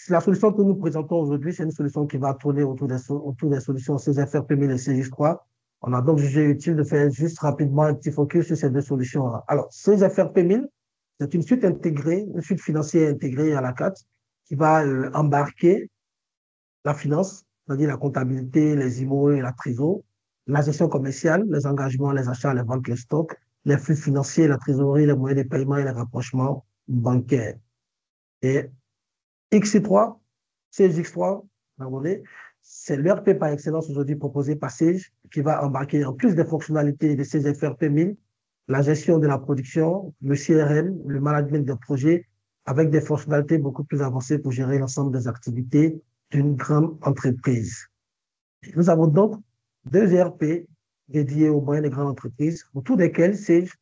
la solution que nous présentons aujourd'hui, c'est une solution qui va tourner autour des solutions CGFRP 1000 et CX3. On a donc jugé utile de faire juste rapidement un petit focus sur ces deux solutions-là. Alors, CGFRP 1000, c'est une suite intégrée, une suite financière intégrée à la CAT qui va embarquer la finance, c'est-à-dire la comptabilité, les IMO et la trésor, la gestion commerciale, les engagements, les achats, les ventes, les stocks, les flux financiers, la trésorerie, les moyens de paiement et les rapprochements bancaires. Et XC3, CGX3, c'est l'ERP par excellence aujourd'hui proposé par Sage qui va embarquer en plus des fonctionnalités de CGFRP 1000, la gestion de la production, le CRM, le management des projets, avec des fonctionnalités beaucoup plus avancées pour gérer l'ensemble des activités d'une grande entreprise. Nous avons donc deux ERP dédiés aux moyennes et grandes entreprises, autour desquels Sage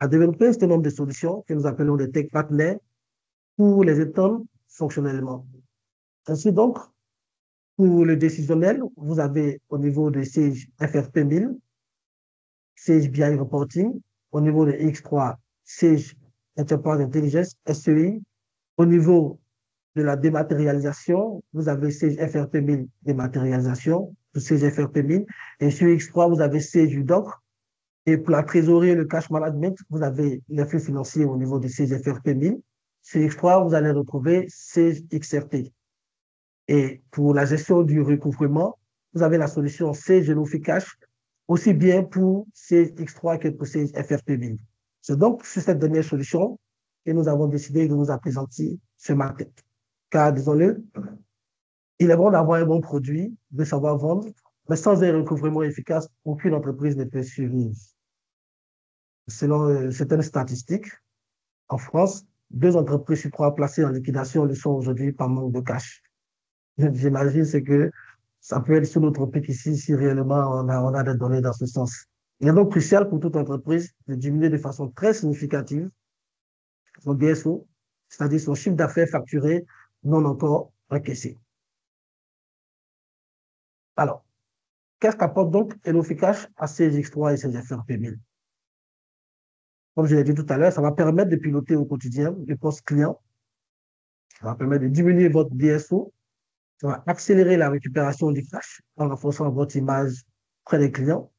a développé un certain nombre de solutions que nous appelons des tech partners pour les étendre fonctionnellement. Ainsi donc, pour le décisionnel, vous avez au niveau de Sage FRP 1000, Sage BI Reporting, au niveau de X3, Sage Enterprise Intelligence, SEI. Au niveau de la dématérialisation, vous avez Sage FRP 1000 dématérialisation, Sage FRP 1000. Et sur X3, vous avez Sage UDOC. Et pour la trésorerie et le cash management, vous avez les flux financiers au niveau de Sage FRP 1000. Sur X3, vous allez retrouver Sage XRP. Et pour la gestion du recouvrement, vous avez la solution Sage Genofi Cash, aussi bien pour Sage X3 que pour Sage FRP 1000. C'est donc sur cette dernière solution que nous avons décidé de vous présenter ce matin. Car, disons-le, il est bon d'avoir un bon produit, de savoir vendre, mais sans un recouvrement efficace, aucune entreprise ne peut survivre. Selon certaines statistiques, en France, 2 entreprises sur 3 placées en liquidation le sont aujourd'hui par manque de cash. J'imagine c'est que ça peut être sur notre pic ici si réellement on a des données dans ce sens. Il est donc crucial pour toute entreprise de diminuer de façon très significative son DSO, c'est-à-dire son chiffre d'affaires facturé non encore encaissé. Alors, qu'est-ce qu'apporte donc Helloficash à CGX3 et CGFRP 1000? Comme je l'ai dit tout à l'heure, ça va permettre de piloter au quotidien les postes clients, ça va permettre de diminuer votre DSO, ça va accélérer la récupération du cash en renforçant votre image près des clients.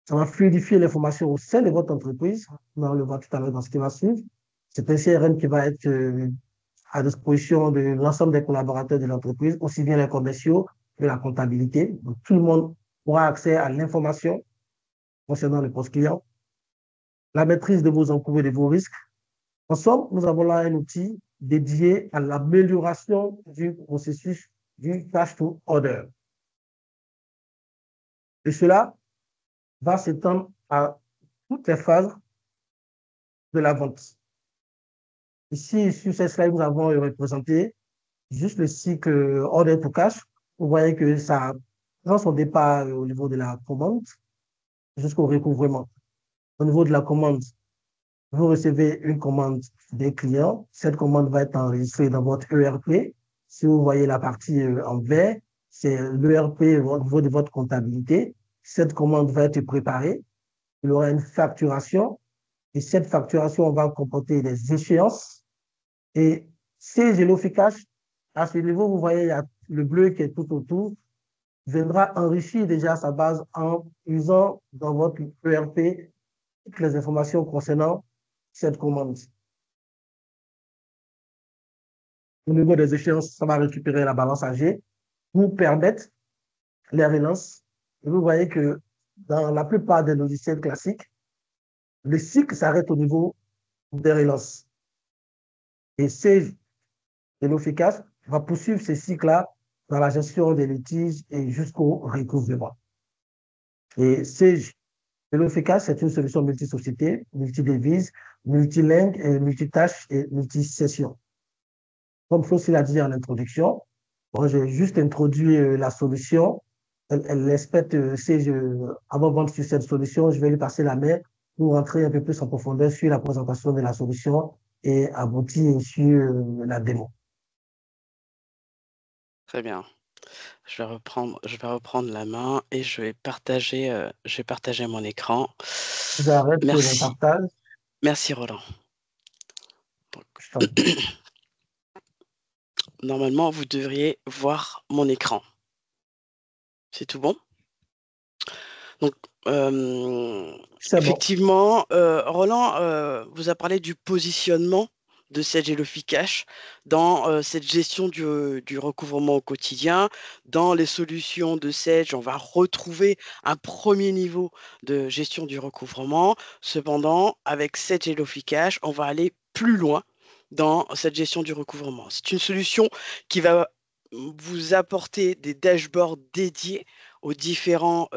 Ça va fluidifier l'information au sein de votre entreprise. On le voit tout à l'heure dans ce qui va suivre. C'est un CRM qui va être à disposition de l'ensemble des collaborateurs de l'entreprise, aussi bien les commerciaux que la comptabilité. Donc, tout le monde aura accès à l'information concernant le poste client, la maîtrise de vos encours et de vos risques. En somme, nous avons là un outil dédié à l'amélioration du processus du cash to order. Et cela va s'étendre à toutes les phases de la vente. Ici, sur cette slide, nous avons représenté juste le cycle order to cash. Vous voyez que ça prend son départ au niveau de la commande jusqu'au recouvrement. Au niveau de la commande, vous recevez une commande des clients. Cette commande va être enregistrée dans votre ERP. Si vous voyez la partie en vert, c'est l'ERP au niveau de votre comptabilité. Cette commande va être préparée. Il y aura une facturation. Et cette facturation va comporter des échéances. Et ces Helloficash, à ce niveau, vous voyez, il y a le bleu qui est tout autour, viendra enrichir déjà sa base en usant dans votre ERP toutes les informations concernant cette commande. Au niveau des échéances, ça va récupérer la balance âgée, vous permettre les relances. Et vous voyez que dans la plupart des logiciels classiques, le cycle s'arrête au niveau des relances. Et c'est Helloficash va poursuivre ce cycle-là dans la gestion des litiges et jusqu'au recouvrement. Et Sage Helloficash, c'est une solution multi-société, multi-devise, multilingue, et multitâche et multi-session. Comme Fossil l'a dit en introduction, bon, j'ai juste introduit la solution. Elle expecte Sage avant de vendre sur cette solution, je vais lui passer la main pour rentrer un peu plus en profondeur sur la présentation de la solution et aboutir sur la démo. Très bien. Je vais reprendre la main et je vais partager mon écran. J'arrête le Merci. partage. Merci Roland. Je t'en prie. Normalement, vous devriez voir mon écran. C'est tout bon? Donc, C'est bon. effectivement, Roland vous a parlé du positionnement de Sedge et Lofi Cash dans cette gestion du recouvrement au quotidien. Dans les solutions de Sedge, on va retrouver un premier niveau de gestion du recouvrement. Cependant, avec Sedge et Lofi Cash, on va aller plus loin dans cette gestion du recouvrement. C'est une solution qui va vous apporter des dashboards dédiés aux différents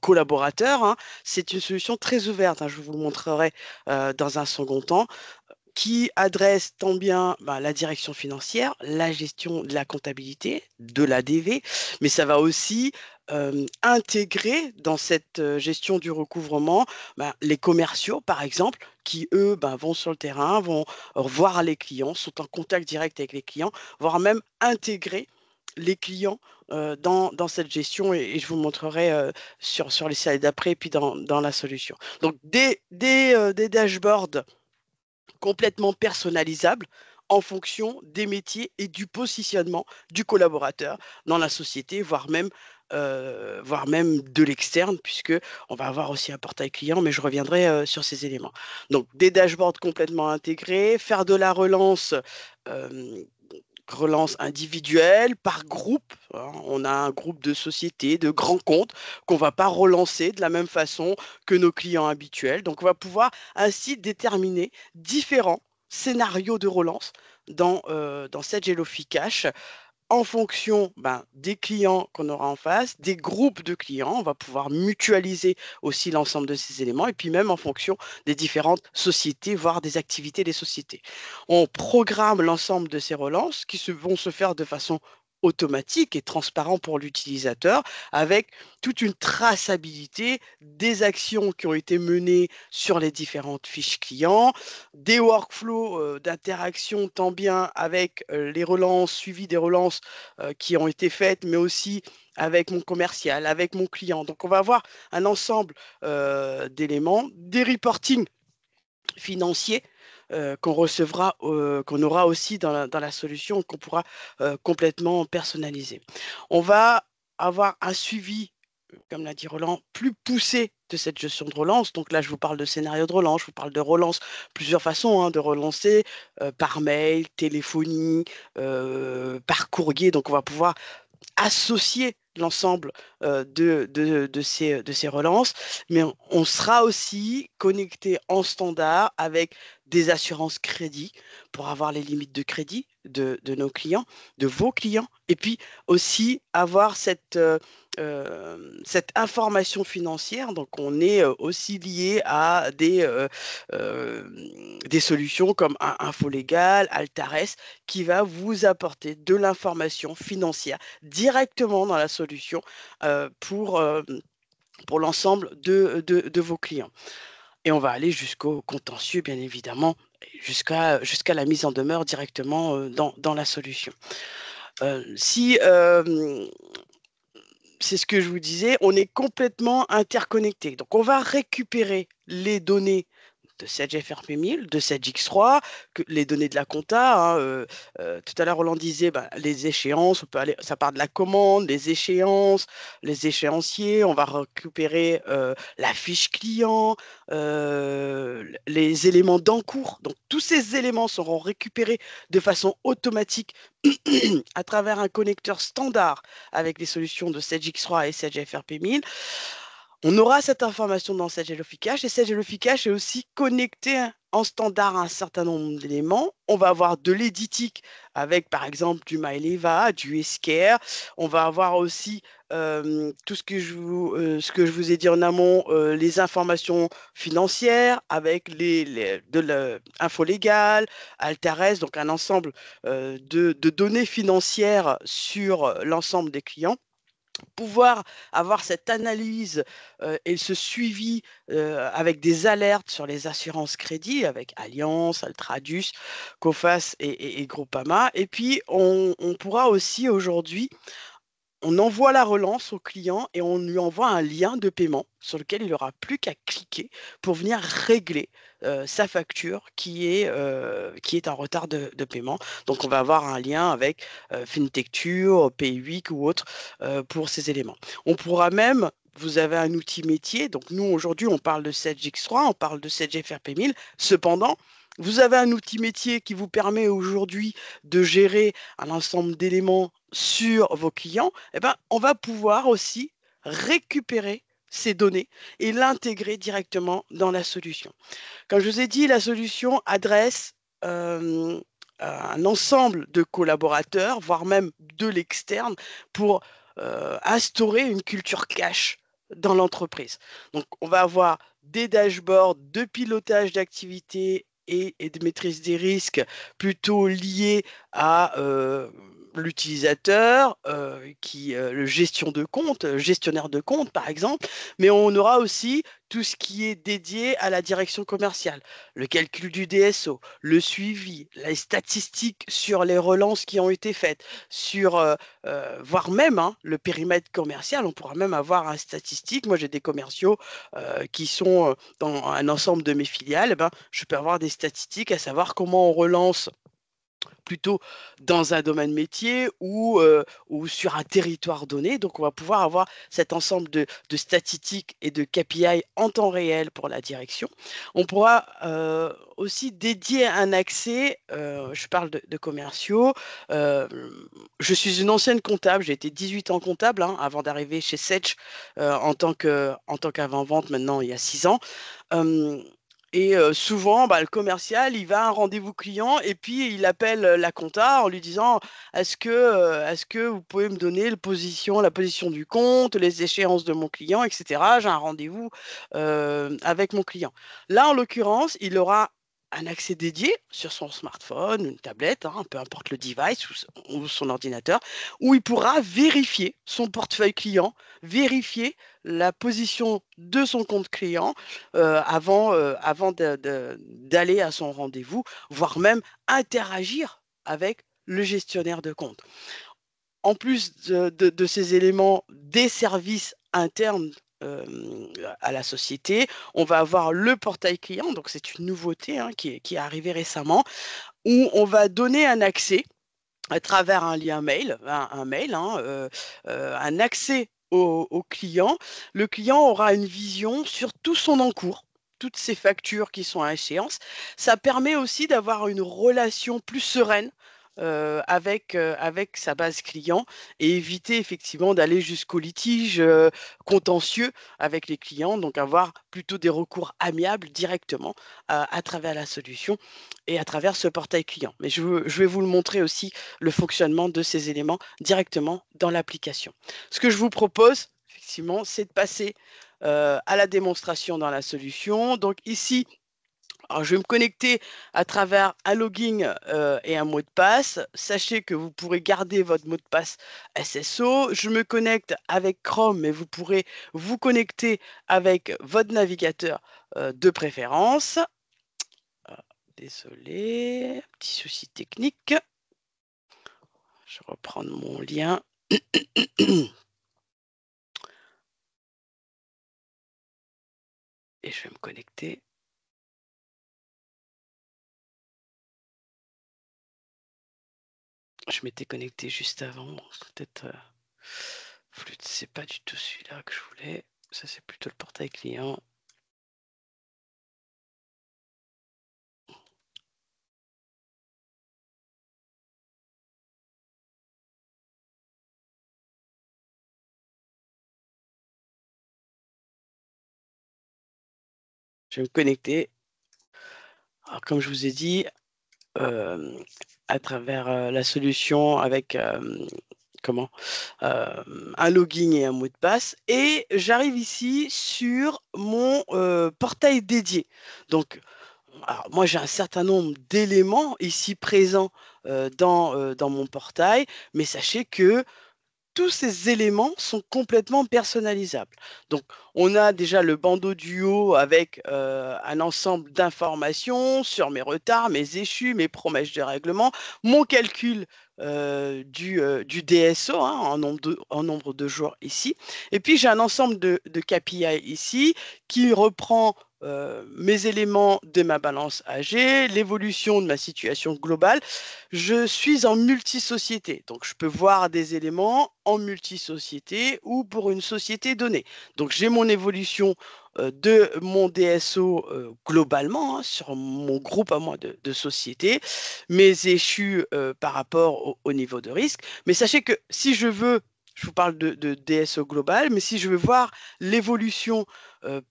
collaborateurs, hein. C'est une solution très ouverte, hein, je vous le montrerai dans un second temps, qui adresse tant bien la direction financière, la gestion de la comptabilité, de l'ADV, mais ça va aussi intégrer dans cette gestion du recouvrement les commerciaux, par exemple, qui, eux, vont sur le terrain, vont voir les clients, sont en contact direct avec les clients, voire même intégrer les clients dans cette gestion et je vous montrerai sur les slides d'après et puis dans la solution. Donc, des dashboards complètement personnalisable en fonction des métiers et du positionnement du collaborateur dans la société, voire même de l'externe, puisque on va avoir aussi un portail client, mais je reviendrai sur ces éléments. Donc, des dashboards complètement intégrés, faire de la euh, relance individuelle, par groupe, hein. On a un groupe de sociétés, de grands comptes qu'on ne va pas relancer de la même façon que nos clients habituels. Donc, on va pouvoir ainsi déterminer différents scénarios de relance dans cette Gelofi Cash en fonction des clients qu'on aura en face, des groupes de clients. On va pouvoir mutualiser aussi l'ensemble de ces éléments et puis même en fonction des différentes sociétés, voire des activités des sociétés. On programme l'ensemble de ces relances vont se faire de façon automatique et transparent pour l'utilisateur avec toute une traçabilité des actions qui ont été menées sur les différentes fiches clients, des workflows d'interaction tant bien avec les relances, suivi des relances qui ont été faites, mais aussi avec mon commercial, avec mon client. Donc, on va avoir un ensemble d'éléments, des reportings financiers qu'on recevra, qu'on aura aussi dans la solution, qu'on pourra complètement personnaliser. On va avoir un suivi, comme l'a dit Roland, plus poussé de cette gestion de relance. Donc là, je vous parle de scénario de relance, je vous parle de relance, plusieurs façons de relancer, par mail, téléphonie, par courrier. Donc on va pouvoir associer l'ensemble de ces relances, mais on sera aussi connecté en standard avec des assurances crédit pour avoir les limites de crédit de nos clients, de vos clients, et puis aussi avoir cette information financière. Donc, on est aussi lié à euh, des solutions comme Infolégal, Altares, qui va vous apporter de l'information financière directement dans la solution pour l'ensemble de vos clients. Et on va aller jusqu'au contentieux, bien évidemment, jusqu'à la mise en demeure directement dans la solution. Si c'est ce que je vous disais, on est complètement interconnecté. Donc, on va récupérer les données de Sedge FRP 1000, de Sedge X3, les données de la compta, hein, tout à l'heure, Roland disait les échéances, on peut aller, ça part de la commande, les échéances, les échéanciers, on va récupérer la fiche client, les éléments d'encours. Donc, tous ces éléments seront récupérés de façon automatique à travers un connecteur standard avec les solutions de Sedge X3 et Sedge FRP 1000. On aura cette information dans Sedge Hellofi Cache et Sedge Hellofi Cache est aussi connecté en standard à un certain nombre d'éléments. On va avoir de l'éditique avec par exemple du MyLeva, du Esquire. On va avoir aussi tout ce que je vous ai dit en amont, les informations financières avec de l'info légale, Altares, donc un ensemble de données financières sur l'ensemble des clients, pouvoir avoir cette analyse et ce suivi avec des alertes sur les assurances crédit avec Allianz, Altradius, Coface et Groupama. Et puis, on pourra aussi aujourd'hui, on envoie la relance au client et on lui envoie un lien de paiement sur lequel il n'aura plus qu'à cliquer pour venir régler sa facture qui est en retard de paiement. Donc, on va avoir un lien avec Fintecture, PayWeek ou autre pour ces éléments. On pourra même, vous avez un outil métier, donc nous aujourd'hui on parle de Sage X3, on parle de Sage FRP 1000, cependant, vous avez un outil métier qui vous permet aujourd'hui de gérer un ensemble d'éléments sur vos clients, eh ben, on va pouvoir aussi récupérer ces données et l'intégrer directement dans la solution. Comme je vous ai dit, la solution adresse un ensemble de collaborateurs, voire même de l'externe, pour instaurer une culture cash dans l'entreprise. Donc, on va avoir des dashboards de pilotage d'activités et de maîtrise des risques plutôt liés à l'utilisateur, le gestion de compte, gestionnaire de compte par exemple, mais on aura aussi tout ce qui est dédié à la direction commerciale, le calcul du DSO, le suivi, les statistiques sur les relances qui ont été faites, voire même le périmètre commercial, on pourra même avoir un statistique. Moi, j'ai des commerciaux qui sont dans un ensemble de mes filiales, eh ben, je peux avoir des statistiques à savoir comment on relance plutôt dans un domaine métier ou sur un territoire donné. Donc, on va pouvoir avoir cet ensemble de statistiques et de KPI en temps réel pour la direction. On pourra aussi dédier un accès, je parle de commerciaux, je suis une ancienne comptable, j'ai été 18 ans comptable avant d'arriver chez Sage en tant qu'avant-vente maintenant il y a 6 ans. Et souvent, le commercial, il va à un rendez-vous client et puis il appelle la compta en lui disant: est-ce que vous pouvez me donner la position du compte, les échéances de mon client, etc. J'ai un rendez-vous avec mon client. Là, en l'occurrence, il aura un accès dédié sur son smartphone, une tablette, peu importe le device ou son ordinateur, où il pourra vérifier son portefeuille client, vérifier la position de son compte client avant d'aller à son rendez-vous, voire même interagir avec le gestionnaire de compte. En plus de ces éléments des services internes à la société, on va avoir le portail client, donc c'est une nouveauté qui est arrivée récemment, où on va donner un accès à travers un lien mail, un accès au client. Le client aura une vision sur tout son encours, toutes ses factures qui sont à échéance. Ça permet aussi d'avoir une relation plus sereine avec sa base client et éviter effectivement d'aller jusqu'au litige contentieux avec les clients, donc avoir plutôt des recours amiables directement à travers la solution et à travers ce portail client. Mais je vais vous le montrer aussi, le fonctionnement de ces éléments directement dans l'application. Ce que je vous propose, effectivement, c'est de passer à la démonstration dans la solution. Donc ici, alors, je vais me connecter à travers un login et un mot de passe. Sachez que vous pourrez garder votre mot de passe SSO. Je me connecte avec Chrome, mais vous pourrez vous connecter avec votre navigateur de préférence. Désolé, petit souci technique. Je vais reprendre mon lien. Et je vais me connecter. Je m'étais connecté juste avant, peut-être c'est pas du tout celui-là que je voulais. Ça, c'est plutôt le portail client. Je vais me connecter. Alors, comme je vous ai dit, à travers la solution avec un login et un mot de passe. Et j'arrive ici sur mon portail dédié. Donc, alors, moi, j'ai un certain nombre d'éléments ici présents dans mon portail, mais sachez que tous ces éléments sont complètement personnalisables. Donc, on a déjà le bandeau du haut avec un ensemble d'informations sur mes retards, mes échus, mes promesses de règlement, mon calcul du DSO en nombre de jours ici. Et puis, j'ai un ensemble de KPI ici qui reprend mes éléments de ma balance AG, l'évolution de ma situation globale. Je suis en multisociété, donc je peux voir des éléments en multisociété ou pour une société donnée. Donc j'ai mon évolution de mon DSO globalement, hein, sur mon groupe à moi de sociétés, mes échus par rapport au niveau de risque. Mais sachez que si je veux, je vous parle de DSO global, mais si je veux voir l'évolution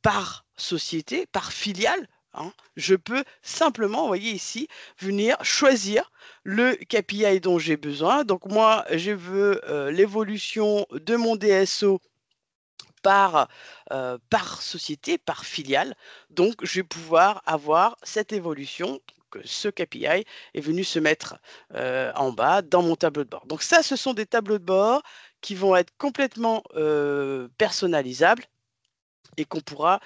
par société, par filiale, hein, je peux simplement, vous voyez ici, venir choisir le KPI dont j'ai besoin. Donc moi, je veux l'évolution de mon DSO par société, par filiale. Donc, je vais pouvoir avoir cette évolution. Que ce KPI est venu se mettre en bas dans mon tableau de bord. Donc ça, ce sont des tableaux de bord qui vont être complètement personnalisables et qu'on pourra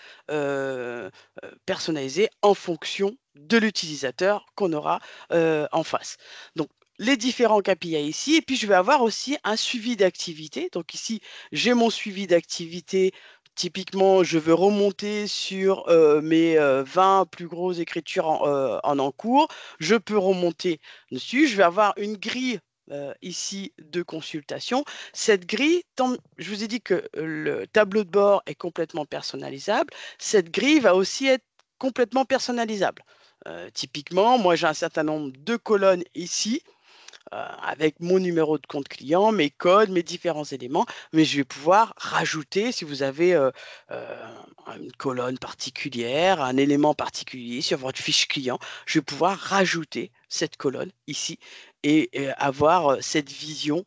personnaliser en fonction de l'utilisateur qu'on aura en face. Donc, les différents KPI ici, et puis je vais avoir aussi un suivi d'activité. Donc ici, j'ai mon suivi d'activité. Typiquement, je veux remonter sur mes 20 plus grosses écritures en encours. Je peux remonter dessus. Je vais avoir une grille ici de consultation. Cette grille, je vous ai dit que le tableau de bord est complètement personnalisable. Cette grille va aussi être complètement personnalisable. Typiquement, moi j'ai un certain nombre de colonnes ici avec mon numéro de compte client, mes codes, mes différents éléments, mais je vais pouvoir rajouter, si vous avez une colonne particulière, un élément particulier sur votre fiche client, je vais pouvoir rajouter cette colonne ici et avoir cette vision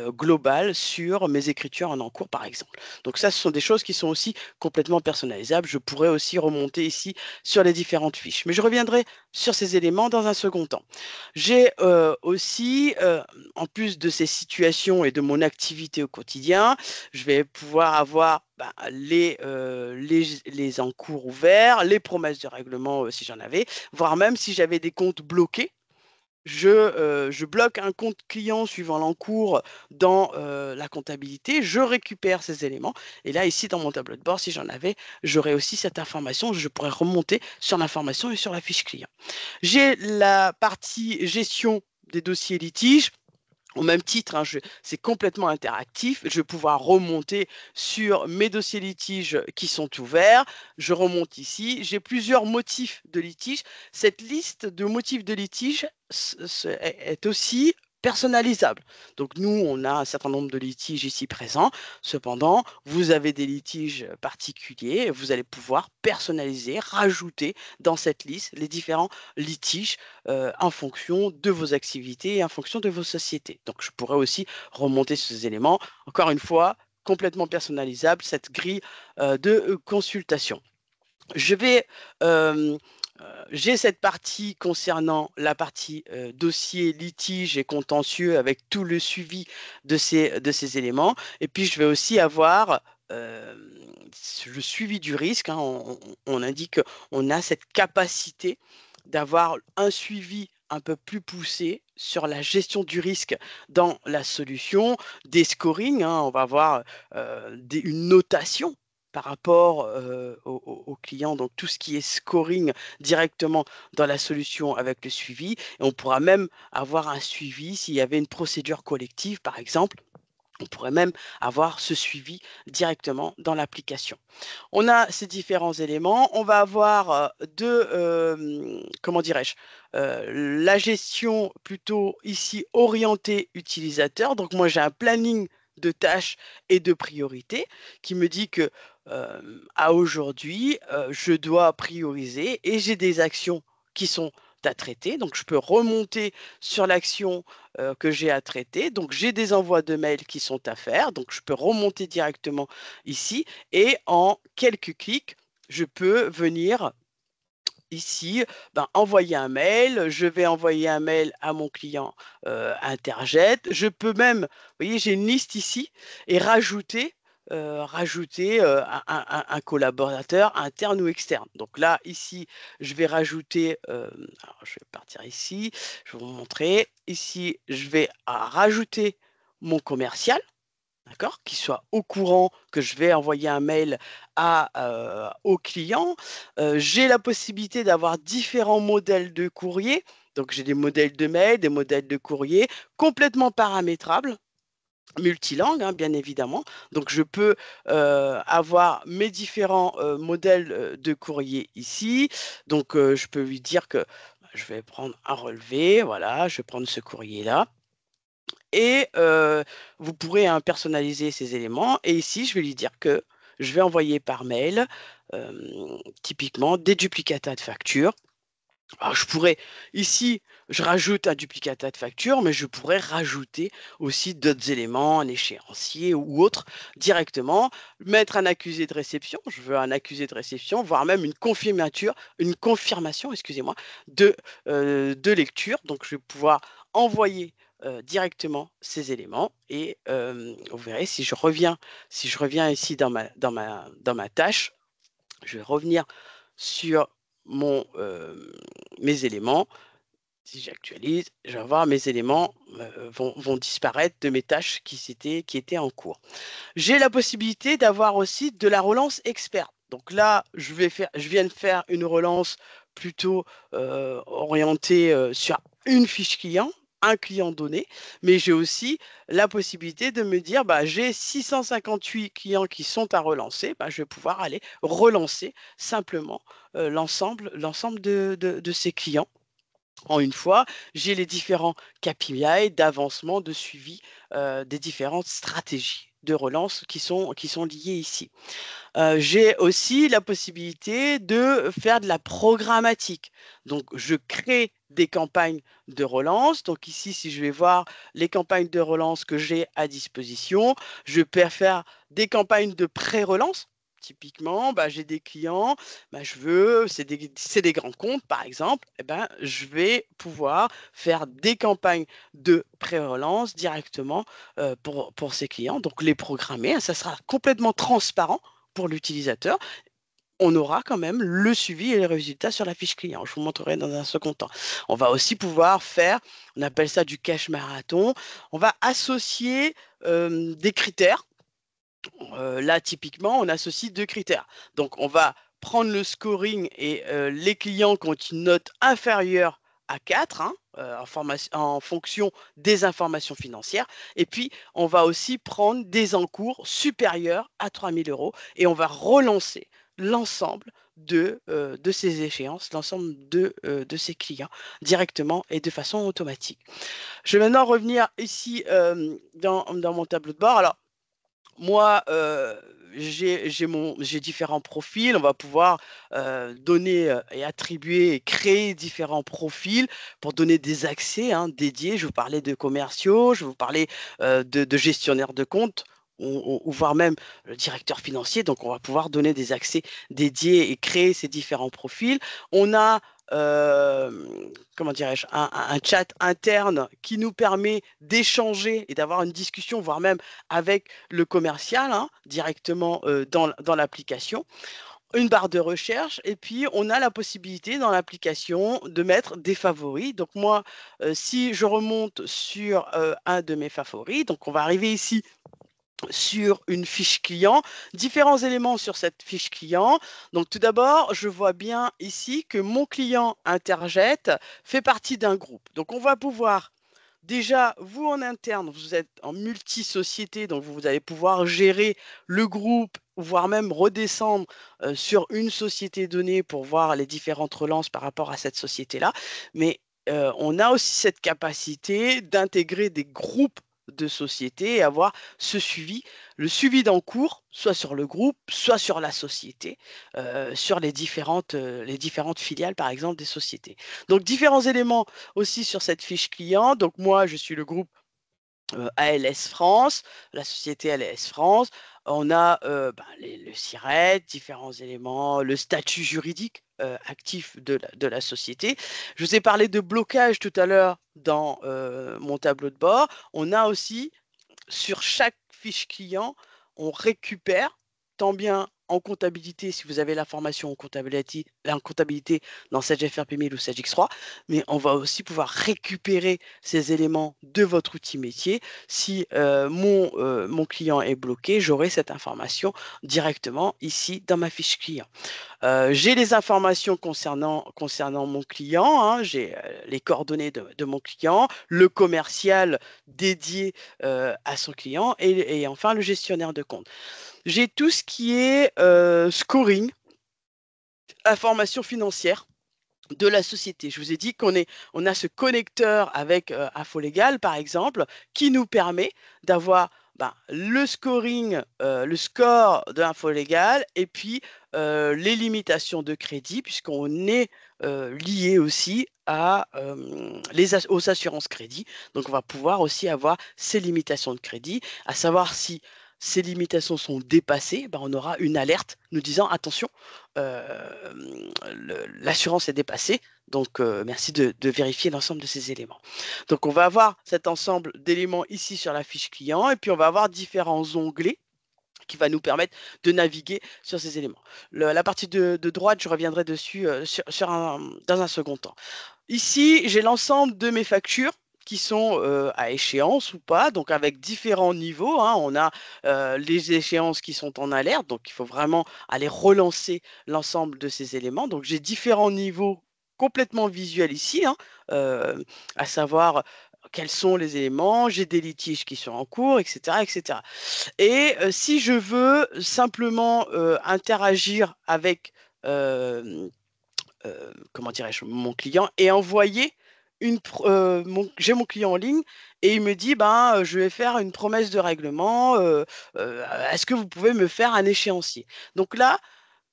globale sur mes écritures en encours, par exemple. Donc ça, ce sont des choses qui sont aussi complètement personnalisables. Je pourrais aussi remonter ici sur les différentes fiches. Mais je reviendrai sur ces éléments dans un second temps. J'ai aussi, en plus de ces situations et de mon activité au quotidien, je vais pouvoir avoir les encours ouverts, les promesses de règlement si j'en avais, voire même si j'avais des comptes bloqués. Je bloque un compte client suivant l'encours dans la comptabilité, je récupère ces éléments et là ici dans mon tableau de bord, si j'en avais, j'aurais aussi cette information, je pourrais remonter sur l'information et sur la fiche client. J'ai la partie gestion des dossiers litiges. Au même titre, hein, c'est complètement interactif. Je vais pouvoir remonter sur mes dossiers litiges qui sont ouverts. Je remonte ici. J'ai plusieurs motifs de litige. Cette liste de motifs de litige est aussi personnalisable. Donc nous, on a un certain nombre de litiges ici présents. Cependant, vous avez des litiges particuliers. Vous allez pouvoir personnaliser, rajouter dans cette liste les différents litiges en fonction de vos activités et en fonction de vos sociétés. Donc, je pourrais aussi remonter ces éléments. Encore une fois, complètement personnalisable, cette grille de consultation. Je vais j'ai cette partie concernant la partie dossier, litige et contentieux avec tout le suivi de ces éléments. Et puis, je vais aussi avoir le suivi du risque. Hein. On indique qu'on a cette capacité d'avoir un suivi un peu plus poussé sur la gestion du risque dans la solution, des scorings. Hein. On va avoir une notation par rapport au client, donc tout ce qui est scoring directement dans la solution avec le suivi. Et on pourra même avoir un suivi s'il y avait une procédure collective, par exemple. On pourrait même avoir ce suivi directement dans l'application. On a ces différents éléments. On va avoir comment dirais-je, la gestion plutôt ici orientée utilisateur. Donc moi, j'ai un planning de tâches et de priorités qui me dit que à aujourd'hui, je dois prioriser et j'ai des actions qui sont à traiter. Donc, je peux remonter sur l'action que j'ai à traiter. Donc, j'ai des envois de mails qui sont à faire. Donc, je peux remonter directement ici et en quelques clics, je peux venir ici, envoyer un mail. Je vais envoyer un mail à mon client Interjet. Je peux même, vous voyez, j'ai une liste ici et rajouter un collaborateur interne ou externe. Donc là, ici, je vais rajouter, alors je vais partir ici, je vais vous montrer. Ici, je vais rajouter mon commercial. d'accord, qu'il soit au courant que je vais envoyer un mail au client. J'ai la possibilité d'avoir différents modèles de courrier. Donc, j'ai des modèles de mail, des modèles de courrier complètement paramétrables, multilingues, hein, bien évidemment. Donc, je peux avoir mes différents modèles de courrier ici. Donc, je peux lui dire que je vais prendre un relevé. Voilà, je vais prendre ce courrier-là. Et vous pourrez personnaliser ces éléments. Et ici, je vais lui dire que je vais envoyer par mail, typiquement, des duplicata de factures. Alors, je pourrais, ici, je rajoute un duplicata de facture, mais je pourrais rajouter aussi d'autres éléments, un échéancier ou autre, directement, mettre un accusé de réception, je veux un accusé de réception, voire même une confirmation, excusez-moi, de lecture. Donc, je vais pouvoir envoyer directement ces éléments et vous verrez, si je reviens ici dans ma tâche, je vais revenir sur mes éléments. Si j'actualise, je vais voir mes éléments vont disparaître de mes tâches qui étaient en cours. J'ai la possibilité d'avoir aussi de la relance experte. Donc là, je viens de faire une relance plutôt orientée sur une fiche client, un client donné, mais j'ai aussi la possibilité de me dire, bah, j'ai 658 clients qui sont à relancer, bah, je vais pouvoir aller relancer simplement l'ensemble de ces clients. En une fois, j'ai les différents KPI d'avancement, de suivi des différentes stratégies de relance qui sont liées ici. J'ai aussi la possibilité de faire de la programmatique. Donc, je crée des campagnes de relance. Donc ici, si je vais voir les campagnes de relance que j'ai à disposition, je peux faire des campagnes de pré-relance. Typiquement, bah, j'ai des clients, bah, c'est des grands comptes par exemple, eh ben, je vais pouvoir faire des campagnes de pré-relance directement pour ces clients, donc les programmer, hein, ça sera complètement transparent pour l'utilisateur. On aura quand même le suivi et les résultats sur la fiche client. Je vous montrerai dans un second temps. On va aussi pouvoir faire, on appelle ça du cache marathon. On va associer des critères. Là, typiquement, on associe deux critères. Donc, on va prendre le scoring et les clients qui ont une note inférieure à 4, hein, en fonction des informations financières. Et puis, on va aussi prendre des encours supérieurs à 3 000 euros et on va relancer l'ensemble de ces échéances, l'ensemble de ces clients directement et de façon automatique. Je vais maintenant revenir ici dans mon tableau de bord. Alors, moi, j'ai différents profils. On va pouvoir donner et attribuer et créer différents profils pour donner des accès hein, dédiés. Je vous parlais de commerciaux, je vous parlais de gestionnaires de compte. Ou voire même le directeur financier. Donc, on va pouvoir donner des accès dédiés et créer ces différents profils. On a, comment dirais-je, un chat interne qui nous permet d'échanger et d'avoir une discussion, voire même avec le commercial hein, directement dans l'application, une barre de recherche et puis on a la possibilité dans l'application de mettre des favoris. Donc moi, si je remonte sur un de mes favoris, donc on va arriver ici sur une fiche client, différents éléments sur cette fiche client. Donc tout d'abord, je vois bien ici que mon client Interjet fait partie d'un groupe. Donc on va pouvoir déjà, vous en interne, vous êtes en multi-société, donc vous allez pouvoir gérer le groupe, voire même redescendre sur une société donnée pour voir les différentes relances par rapport à cette société-là. Mais on a aussi cette capacité d'intégrer des groupes de sociétés et avoir ce suivi, le suivi d'encours, soit sur le groupe, soit sur la société, sur les différentes filiales, par exemple, des sociétés. Donc, différents éléments aussi sur cette fiche client. Donc moi, je suis le groupe ALS France, la société ALS France. On a le SIRET, différents éléments, le statut juridique actif de la société. Je vous ai parlé de blocage tout à l'heure dans mon tableau de bord. On a aussi, sur chaque fiche client, on récupère tant bien en comptabilité, si vous avez la formation en comptabilité dans Sage FRP1000 ou Sage X3, mais on va aussi pouvoir récupérer ces éléments de votre outil métier. Si mon client est bloqué, j'aurai cette information directement ici dans ma fiche client. J'ai les informations concernant mon client, hein, j'ai les coordonnées de mon client, le commercial dédié à son client et enfin le gestionnaire de compte. J'ai tout ce qui est scoring, information financière de la société. Je vous ai dit on a ce connecteur avec InfoLégal, par exemple, qui nous permet d'avoir le scoring, le score de InfoLégal et puis les limitations de crédit, puisqu'on est lié aussi aux assurances crédit. Donc, on va pouvoir aussi avoir ces limitations de crédit, à savoir si ces limitations sont dépassées, on aura une alerte nous disant attention, l'assurance est dépassée, donc merci de vérifier l'ensemble de ces éléments. Donc on va avoir cet ensemble d'éléments ici sur la fiche client et puis on va avoir différents onglets qui va nous permettre de naviguer sur ces éléments. La partie de droite, je reviendrai dessus dans un second temps. Ici, j'ai l'ensemble de mes factures qui sont à échéance ou pas, donc avec différents niveaux, hein. On a les échéances qui sont en alerte, donc il faut vraiment aller relancer l'ensemble de ces éléments. Donc j'ai différents niveaux complètement visuels ici, hein, à savoir quels sont les éléments, j'ai des litiges qui sont en cours, etc. etc. Et si je veux simplement interagir avec comment dirais-je, mon client et envoyer j'ai mon client en ligne et il me dit je vais faire une promesse de règlement, est-ce que vous pouvez me faire un échéancier? Donc là,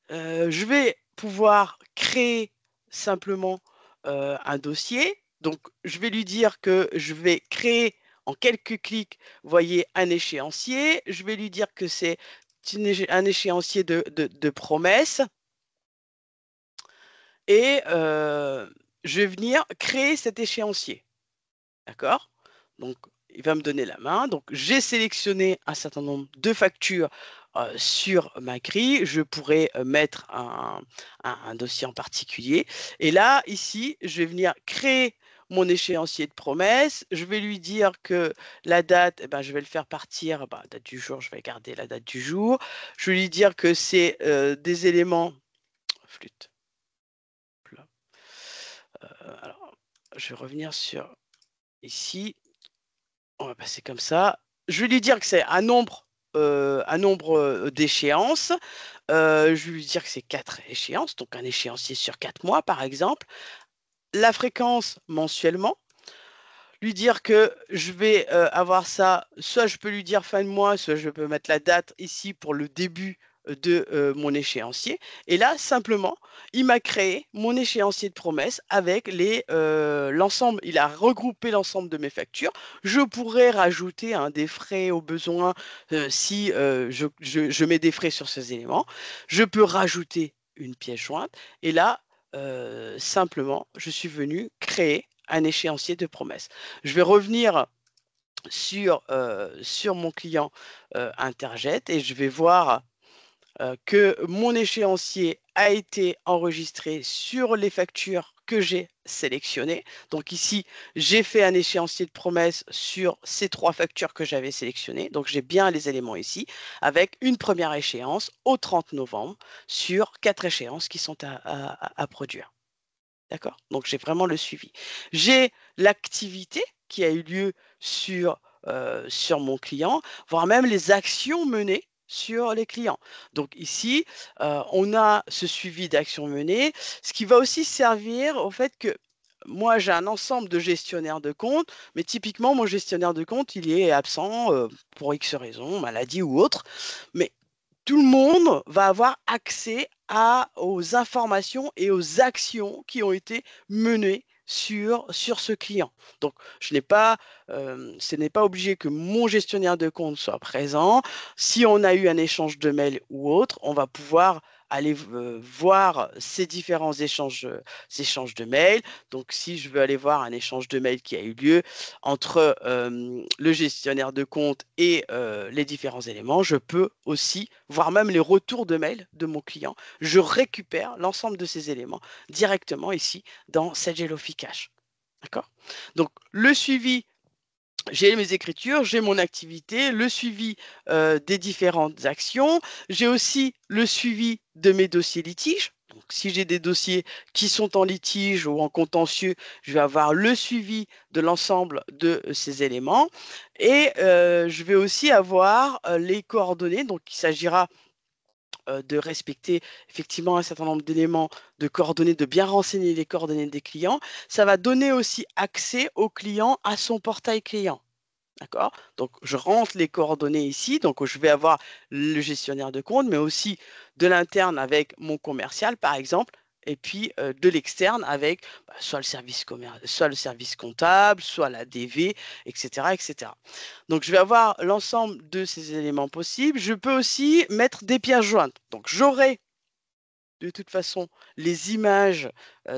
je vais pouvoir créer simplement un dossier. Donc je vais lui dire que je vais créer en quelques clics, vous voyez, un échéancier. Je vais lui dire que c'est un échéancier de promesse. Et je vais venir créer cet échéancier. D'accord? Donc, il va me donner la main. Donc, j'ai sélectionné un certain nombre de factures sur ma grille. Je pourrais mettre un dossier en particulier. Et là, ici, je vais venir créer mon échéancier de promesse. Je vais lui dire que la date, je vais le faire partir, date du jour, je vais garder la date du jour. Je vais lui dire que c'est des éléments... Flûte. Alors, je vais revenir sur ici. On va passer comme ça. Je vais lui dire que c'est un nombre d'échéances. Je vais lui dire que c'est 4 échéances, donc un échéancier sur 4 mois, par exemple. La fréquence mensuellement. Lui dire que je vais avoir ça, soit je peux lui dire fin de mois, soit je peux mettre la date ici pour le début de mon échéancier. Et là, simplement, il m'a créé mon échéancier de promesse avec l'ensemble. Il a regroupé l'ensemble de mes factures. Je pourrais rajouter des frais au besoin si je mets des frais sur ces éléments. Je peux rajouter une pièce jointe. Et là, simplement, je suis venu créer un échéancier de promesse. Je vais revenir sur mon client Interjet et je vais voir que mon échéancier a été enregistré sur les factures que j'ai sélectionnées. Donc ici, j'ai fait un échéancier de promesse sur ces 3 factures que j'avais sélectionnées. Donc j'ai bien les éléments ici, avec une première échéance au 30 novembre sur 4 échéances qui sont à produire. D'accord? Donc, j'ai vraiment le suivi. J'ai l'activité qui a eu lieu sur mon client, voire même les actions menées sur les clients. Donc ici, on a ce suivi d'actions menées, ce qui va aussi servir au fait que moi, j'ai un ensemble de gestionnaires de compte, mais typiquement, mon gestionnaire de compte, il est absent pour X raisons, maladie ou autre. Mais tout le monde va avoir accès aux informations et aux actions qui ont été menées sur ce client. Donc, ce n'est pas obligé que mon gestionnaire de compte soit présent. Si on a eu un échange de mails ou autre, on va pouvoir aller voir ces différents échanges de mails. Donc, si je veux aller voir un échange de mails qui a eu lieu entre le gestionnaire de compte et les différents éléments, je peux aussi voir même les retours de mails de mon client. Je récupère l'ensemble de ces éléments directement ici dans Sagelofi Cache. D'accord? Donc, le suivi, j'ai mes écritures, j'ai mon activité, le suivi des différentes actions. J'ai aussi le suivi de mes dossiers litiges. Donc, si j'ai des dossiers qui sont en litige ou en contentieux, je vais avoir le suivi de l'ensemble de ces éléments. Et je vais aussi avoir les coordonnées. Donc, il s'agira de respecter effectivement un certain nombre d'éléments, de coordonnées, de bien renseigner les coordonnées des clients. Ça va donner aussi accès au client à son portail client. D'accord? Donc, je rentre les coordonnées ici. Donc, je vais avoir le gestionnaire de compte, mais aussi de l'interne avec mon commercial, par exemple, et puis de l'externe avec soit soit le service comptable, soit la DV, etc., etc. Donc, je vais avoir l'ensemble de ces éléments possibles. Je peux aussi mettre des pièces jointes. Donc, j'aurai de toute façon les images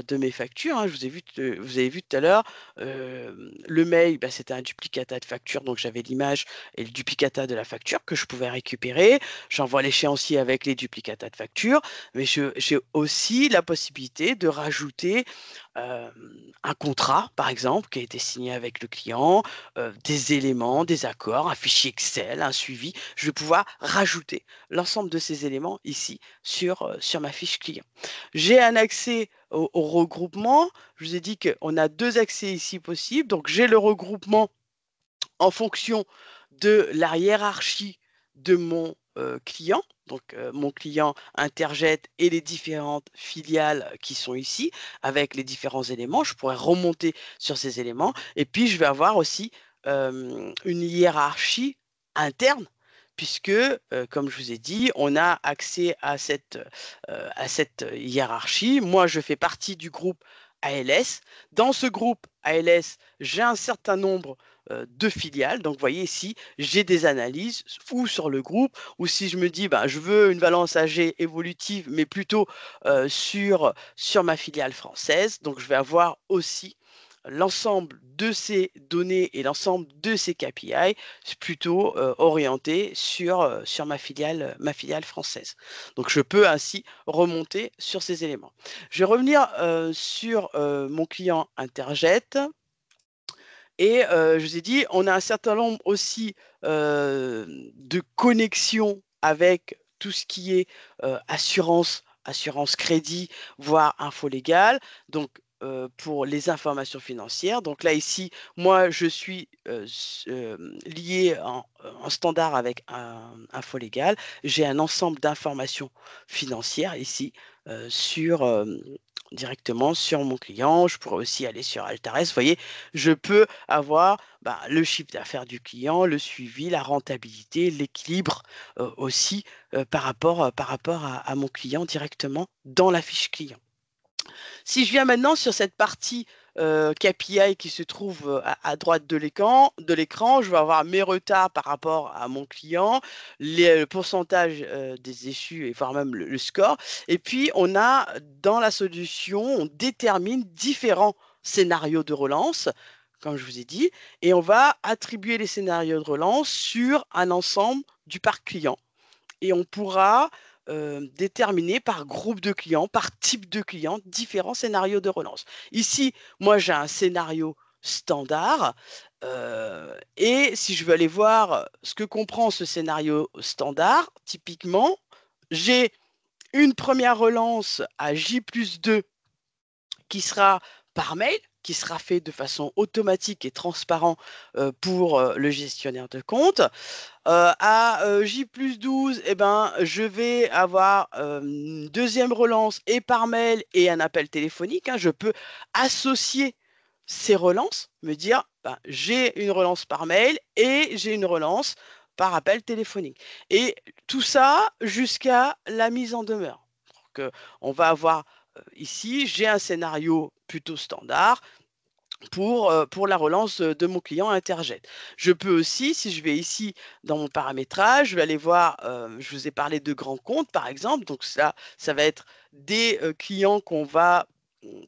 de mes factures, hein. Vous avez vu tout à l'heure, le mail, bah, c'était un duplicata de facture, donc j'avais l'image et le duplicata de la facture que je pouvais récupérer. J'envoie l'échéancier avec les duplicata de facture, mais j'ai aussi la possibilité de rajouter euh, un contrat, par exemple, qui a été signé avec le client, des éléments, des accords, un fichier Excel, un suivi. Je vais pouvoir rajouter l'ensemble de ces éléments ici sur ma fiche client. J'ai un accès au regroupement. Je vous ai dit qu'on a deux accès ici possibles. Donc, j'ai le regroupement en fonction de la hiérarchie de mon client. Donc, mon client Interjet et les différentes filiales qui sont ici avec les différents éléments. Je pourrais remonter sur ces éléments. Et puis, je vais avoir aussi une hiérarchie interne puisque, comme je vous ai dit, on a accès à cette hiérarchie. Moi, je fais partie du groupe ALS. Dans ce groupe ALS, j'ai un certain nombre de filiales. Donc, vous voyez ici, j'ai des analyses ou sur le groupe, ou si je me dis, bah, je veux une balance AG évolutive, mais plutôt sur ma filiale française. Donc, je vais avoir aussi l'ensemble de ces données et l'ensemble de ces KPI plutôt orientés sur ma filiale française. Donc, je peux ainsi remonter sur ces éléments. Je vais revenir sur mon client Interjet. Et je vous ai dit, on a un certain nombre aussi de connexions avec tout ce qui est assurance crédit, voire info légale. Donc, pour les informations financières. Donc là, ici, moi, je suis lié en standard avec un info légal. J'ai un ensemble d'informations financières ici directement sur mon client. Je pourrais aussi aller sur Altares. Vous voyez, je peux avoir le chiffre d'affaires du client, le suivi, la rentabilité, l'équilibre aussi par rapport à mon client directement dans la fiche client. Si je viens maintenant sur cette partie KPI qui se trouve à droite de l'écran, je vais avoir mes retards par rapport à mon client, le pourcentage des échus et voire même le score. Et puis, on a dans la solution, on détermine différents scénarios de relance, comme je vous ai dit, et on va attribuer les scénarios de relance sur un ensemble du parc client et on pourra déterminer par groupe de clients, par type de clients, différents scénarios de relance. Ici, moi, j'ai un scénario standard et si je veux aller voir ce que comprend ce scénario standard, typiquement, j'ai une première relance à J+2 qui sera par mail, qui sera fait de façon automatique et transparent pour le gestionnaire de compte. À J+12, eh ben, je vais avoir une deuxième relance et par mail et un appel téléphonique, hein. Je peux associer ces relances, me dire, j'ai une relance par mail et j'ai une relance par appel téléphonique. Et tout ça jusqu'à la mise en demeure. Donc, on va avoir ici, j'ai un scénario plutôt standard. pour la relance de mon client Interjet. Je peux aussi, si je vais ici dans mon paramétrage, je vais aller voir, je vous ai parlé de grands comptes par exemple, donc ça va être des clients qu'on va,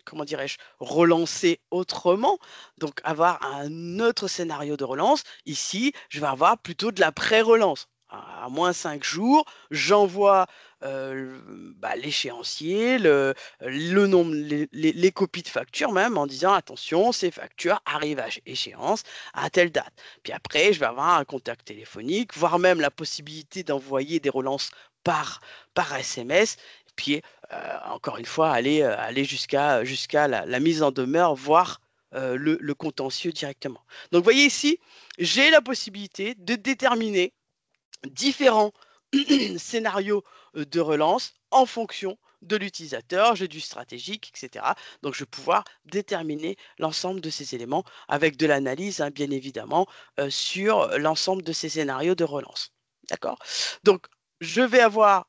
comment dirais-je, relancer autrement, donc avoir un autre scénario de relance. Ici, je vais avoir plutôt de la pré-relance. À moins 5 jours, j'envoie l'échéancier, le nombre, les copies de factures même, en disant attention, ces factures arrivent à échéance à telle date. Puis après, je vais avoir un contact téléphonique, voire même la possibilité d'envoyer des relances par SMS. Puis encore une fois, aller jusqu'à la mise en demeure, voire le contentieux directement. Donc, vous voyez ici, j'ai la possibilité de déterminer différents scénarios de relance en fonction de l'utilisateur, j'ai du stratégique, etc. Donc, je vais pouvoir déterminer l'ensemble de ces éléments avec de l'analyse, hein, bien évidemment, sur l'ensemble de ces scénarios de relance. D'accord? Donc, je vais avoir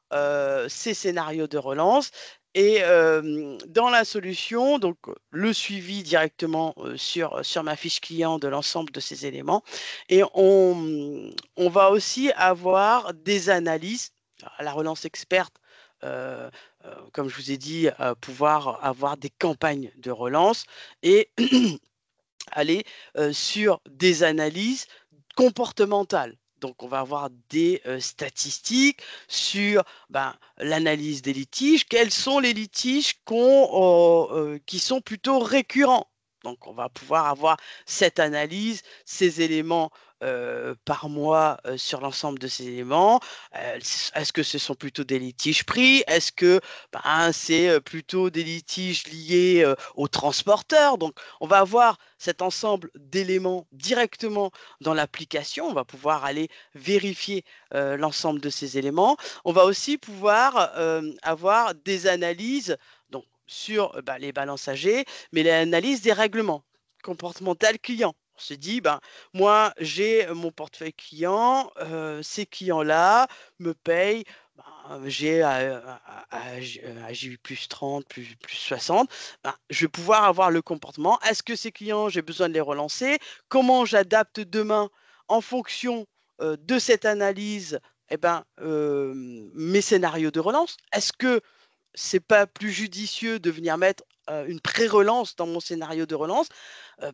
ces scénarios de relance et dans la solution, donc le suivi directement sur ma fiche client de l'ensemble de ces éléments. Et on va aussi avoir des analyses, la relance experte, euh, comme je vous ai dit, pouvoir avoir des campagnes de relance et aller sur des analyses comportementales. Donc, on va avoir des statistiques sur l'analyse des litiges. Quels sont les litiges qui sont plutôt récurrents? Donc, on va pouvoir avoir cette analyse, ces éléments par mois sur l'ensemble de ces éléments. Est-ce que ce sont plutôt des litiges pris? Est-ce que c'est plutôt des litiges liés aux transporteurs? Donc, on va avoir cet ensemble d'éléments directement dans l'application. On va pouvoir aller vérifier l'ensemble de ces éléments. On va aussi pouvoir avoir des analyses donc, sur les balances âgées, mais l'analyse des règlements comportementaux clients. On se dit, moi, j'ai mon portefeuille client, ces clients-là me payent, j'ai AJ plus 30, plus 60, je vais pouvoir avoir le comportement. Est-ce que ces clients, j'ai besoin de les relancer? Comment j'adapte demain en fonction de cette analyse mes scénarios de relance? Est-ce que c'est pas plus judicieux de venir mettre une pré-relance dans mon scénario de relance,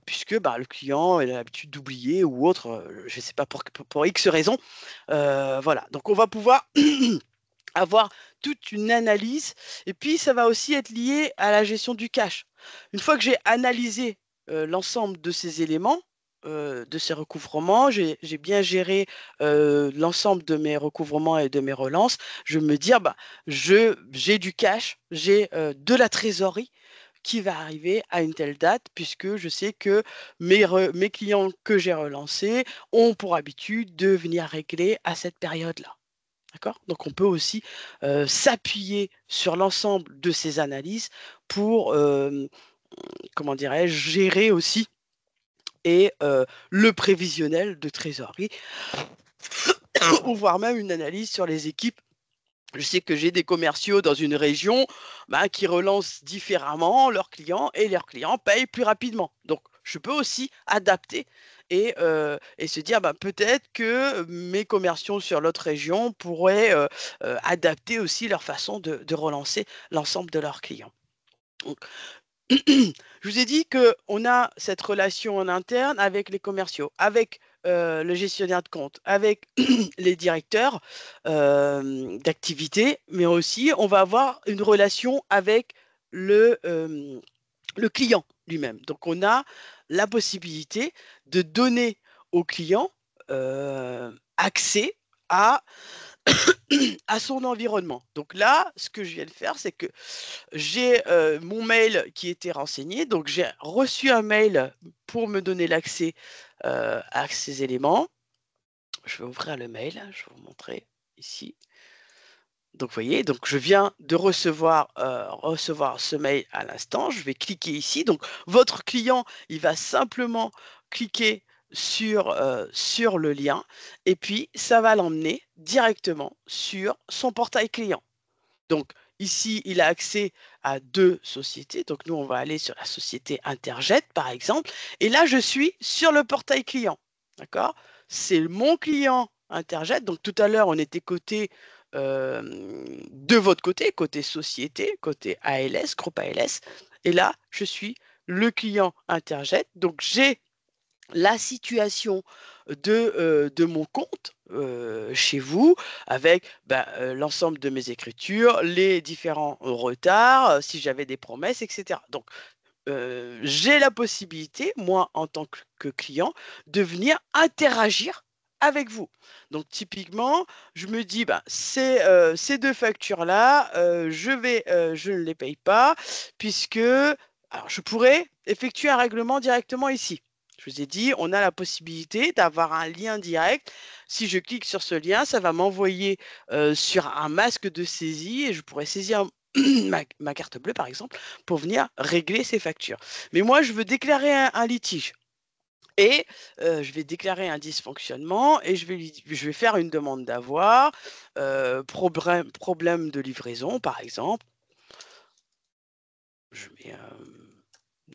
puisque le client il a l'habitude d'oublier ou autre, je ne sais pas pour X raison. Voilà, donc on va pouvoir avoir toute une analyse et puis ça va aussi être lié à la gestion du cash. Une fois que j'ai analysé l'ensemble de ces éléments, de ces recouvrements, j'ai bien géré l'ensemble de mes recouvrements et de mes relances, je vais me dire, j'ai du cash, j'ai de la trésorerie qui va arriver à une telle date, puisque je sais que mes clients que j'ai relancés ont pour habitude de venir régler à cette période-là. D'accord? Donc, on peut aussi s'appuyer sur l'ensemble de ces analyses pour, comment dirais-je, gérer aussi et le prévisionnel de trésorerie, ou voire même une analyse sur les équipes. Je sais que j'ai des commerciaux dans une région qui relancent différemment leurs clients et leurs clients payent plus rapidement. Donc, je peux aussi adapter et se dire peut-être que mes commerciaux sur l'autre région pourraient adapter aussi leur façon de relancer l'ensemble de leurs clients. Donc, je vous ai dit qu'on a cette relation en interne avec les commerciaux, avec le gestionnaire de compte, avec les directeurs d'activité, mais aussi on va avoir une relation avec le client lui-même. Donc on a la possibilité de donner au client accès à à son environnement. Donc là, ce que je viens de faire, c'est que j'ai mon mail qui était renseigné. Donc j'ai reçu un mail pour me donner l'accès à ces éléments. Je vais ouvrir le mail, je vais vous montrer ici. Donc, vous voyez, donc je viens de recevoir ce mail à l'instant. Je vais cliquer ici. Donc, votre client, il va simplement cliquer sur le lien et puis ça va l'emmener directement sur son portail client. Donc, ici, il a accès à 2 sociétés. Donc, nous, on va aller sur la société Interjet, par exemple. Et là, je suis sur le portail client. D'accord? C'est mon client Interjet. Donc, tout à l'heure, on était de votre côté, côté société, côté ALS, groupe ALS. Et là, je suis le client Interjet. Donc, j'ai la situation de mon compte chez vous avec l'ensemble de mes écritures, les différents retards, si j'avais des promesses, etc. Donc, j'ai la possibilité, moi, en tant que client, de venir interagir avec vous. Donc, typiquement, je me dis, ces 2 factures-là, je ne les paye pas puisque, alors, je pourrais effectuer un règlement directement ici. Je vous ai dit, on a la possibilité d'avoir un lien direct. Si je clique sur ce lien, ça va m'envoyer sur un masque de saisie et je pourrais saisir ma carte bleue, par exemple, pour venir régler ces factures. Mais moi, je veux déclarer un litige. Et je vais déclarer un dysfonctionnement et je vais faire une demande d'avoir, problème de livraison, par exemple. Je mets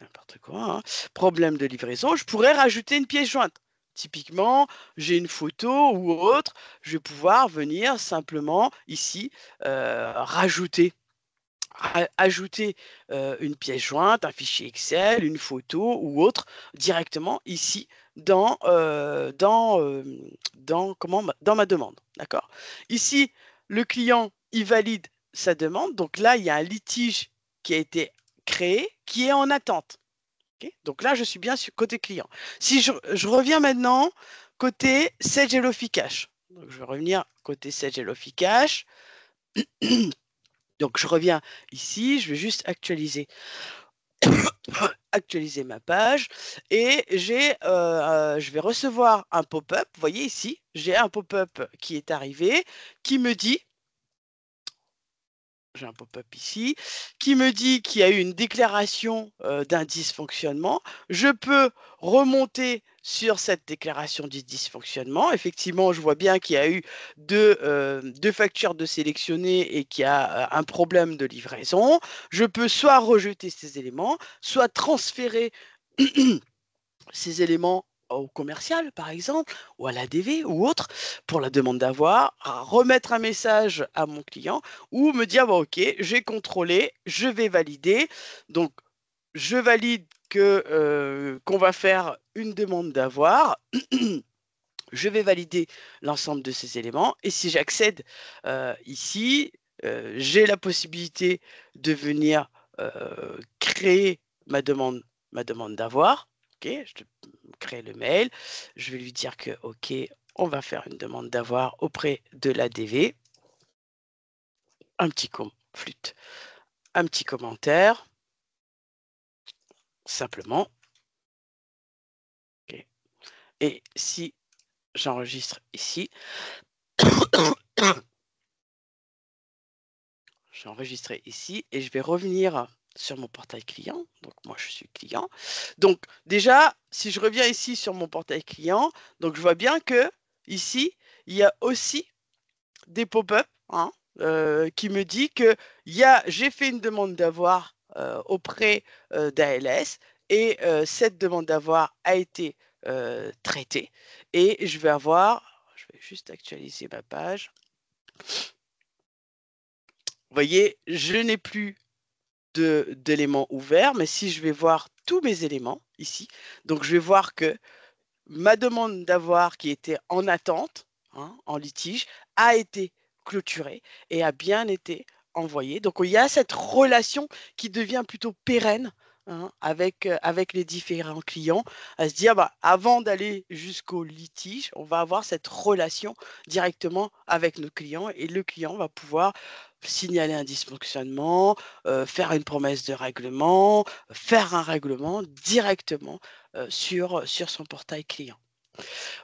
n'importe quoi, hein. Problème de livraison, je pourrais rajouter une pièce jointe. Typiquement, j'ai une photo ou autre, je vais pouvoir venir simplement ici rajouter ajouter une pièce jointe, un fichier Excel, une photo ou autre directement ici dans ma demande. D'accord? Ici, le client, il valide sa demande. Donc là, il y a un litige qui a été créé, qui est en attente. Okay. Donc là, je suis bien sur côté client. Si je reviens maintenant côté Sage Cache. Donc je vais revenir côté Sage Cache. Donc je reviens ici, je vais juste actualiser ma page et je vais recevoir un pop-up. Vous voyez ici, j'ai un pop-up qui est arrivé qui me dit, j'ai un pop-up ici, qui me dit qu'il y a eu une déclaration d'un dysfonctionnement. Je peux remonter sur cette déclaration du dysfonctionnement. Effectivement, je vois bien qu'il y a eu deux factures de sélectionnées et qu'il y a un problème de livraison. Je peux soit rejeter ces éléments, soit transférer ces éléments au commercial, par exemple, ou à l'ADV ou autre, pour la demande d'avoir, remettre un message à mon client ou me dire, bon, OK, j'ai contrôlé, je vais valider. Donc, je valide qu'on va faire une demande d'avoir. Je vais valider l'ensemble de ces éléments. Et si j'accède ici, j'ai la possibilité de venir créer ma demande d'avoir. OK, je crée le mail. Je vais lui dire que OK, on va faire une demande d'avoir auprès de l'ADV. Un petit flûte, un petit commentaire, simplement. OK. Et si j'enregistre ici, j'ai enregistré ici et je vais revenir sur mon portail client. Donc, moi, je suis client. Donc, déjà, si je reviens ici sur mon portail client, donc je vois bien que ici, il y a aussi des pop-up hein, qui me dit que j'ai fait une demande d'avoir auprès d'ALS et cette demande d'avoir a été traitée. Et je vais juste actualiser ma page. Vous voyez, je n'ai plus d'éléments ouverts, mais si je vais voir tous mes éléments ici, donc je vais voir que ma demande d'avoir qui était en attente, hein, en litige, a été clôturée et a bien été envoyée. Donc il y a cette relation qui devient plutôt pérenne hein, avec les différents clients, à se dire avant d'aller jusqu'au litige, on va avoir cette relation directement avec nos clients et le client va pouvoir signaler un dysfonctionnement, faire une promesse de règlement, faire un règlement directement sur son portail client.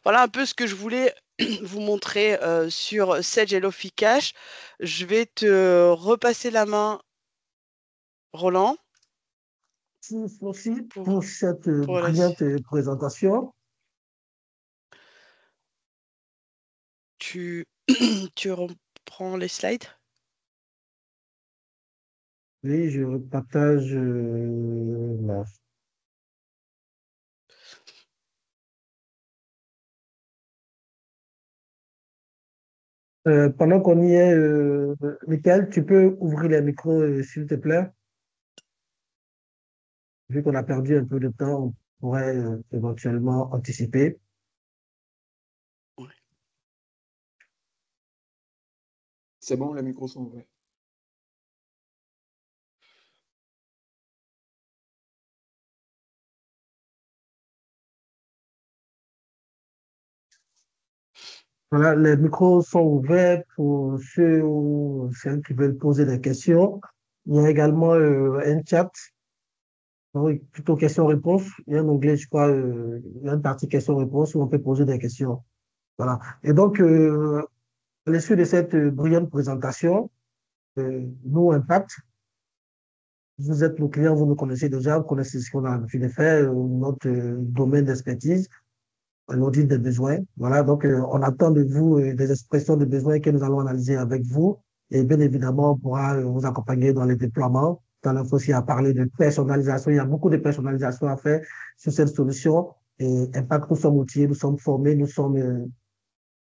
Voilà un peu ce que je voulais vous montrer sur Sage Cache. Je vais te repasser la main, Roland, Merci pour, pour cette pour la brillante présentation. Tu, tu reprends les slides? Oui, je partage pendant qu'on y est, Michael, tu peux ouvrir les micros, s'il te plaît. Vu qu'on a perdu un peu de temps, on pourrait éventuellement anticiper. Ouais. C'est bon, les micros sont ouverts. Voilà, les micros sont ouverts pour ceux ou celles qui veulent poser des questions. Il y a également un chat, oui, plutôt questions-réponses. Il y a un onglet, je crois, il y a une partie questions-réponses où on peut poser des questions. Voilà. Et donc, à l'issue de cette brillante présentation, nous, Impact, vous êtes nos clients, vous nous connaissez déjà, vous connaissez ce qu'on a l'habitude de faire, notre domaine d'expertise, l'audit des besoins. Voilà, donc on attend de vous des expressions de besoins que nous allons analyser avec vous. Et bien évidemment, on pourra vous accompagner dans les déploiements. Dans l'info aussi à parler de personnalisation. Il y a beaucoup de personnalisation à faire sur cette solution. Et Impact, nous sommes outillés, nous sommes formés, nous sommes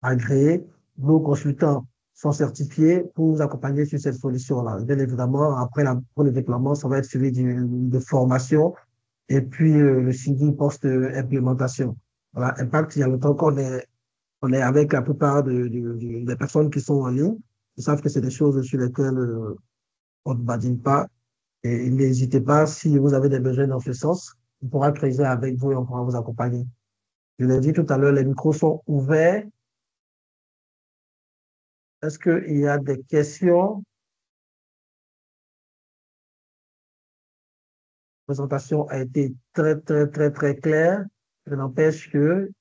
agréés. Nos consultants sont certifiés pour vous accompagner sur cette solution-là. Bien évidemment, après pour le déploiement, ça va être suivi de formation et puis le suivi post-implémentation. Voilà, Impact, il y a longtemps on est avec la plupart des personnes qui sont en ligne. Ils savent que c'est des choses sur lesquelles on ne badine pas. Et n'hésitez pas, si vous avez des besoins dans ce sens, on pourra creuser avec vous et on pourra vous accompagner. Je l'ai dit tout à l'heure, les micros sont ouverts. Est-ce qu'il y a des questions? La présentation a été très, très, très, très claire. Je n'empêche que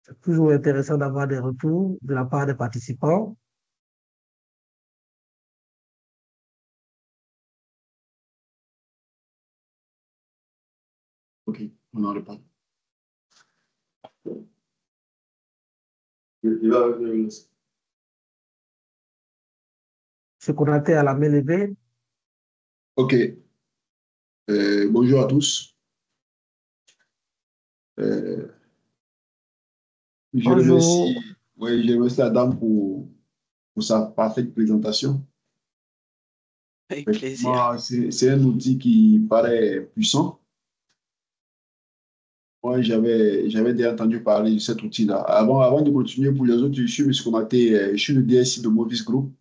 c'est toujours intéressant d'avoir des retours de la part des participants. OK, on en reparle. Se connecter à la main levée. OK, bonjour à tous. Euh, je Bonjour. remercie, ouais, je remercie la dame pour sa parfaite présentation. Avec plaisir. Effectivement, c'est un outil qui paraît puissant. Moi, j'avais déjà entendu parler de cet outil-là. Avant de continuer pour les autres, je suis M. Konaté, je suis le DSI de Movis Group.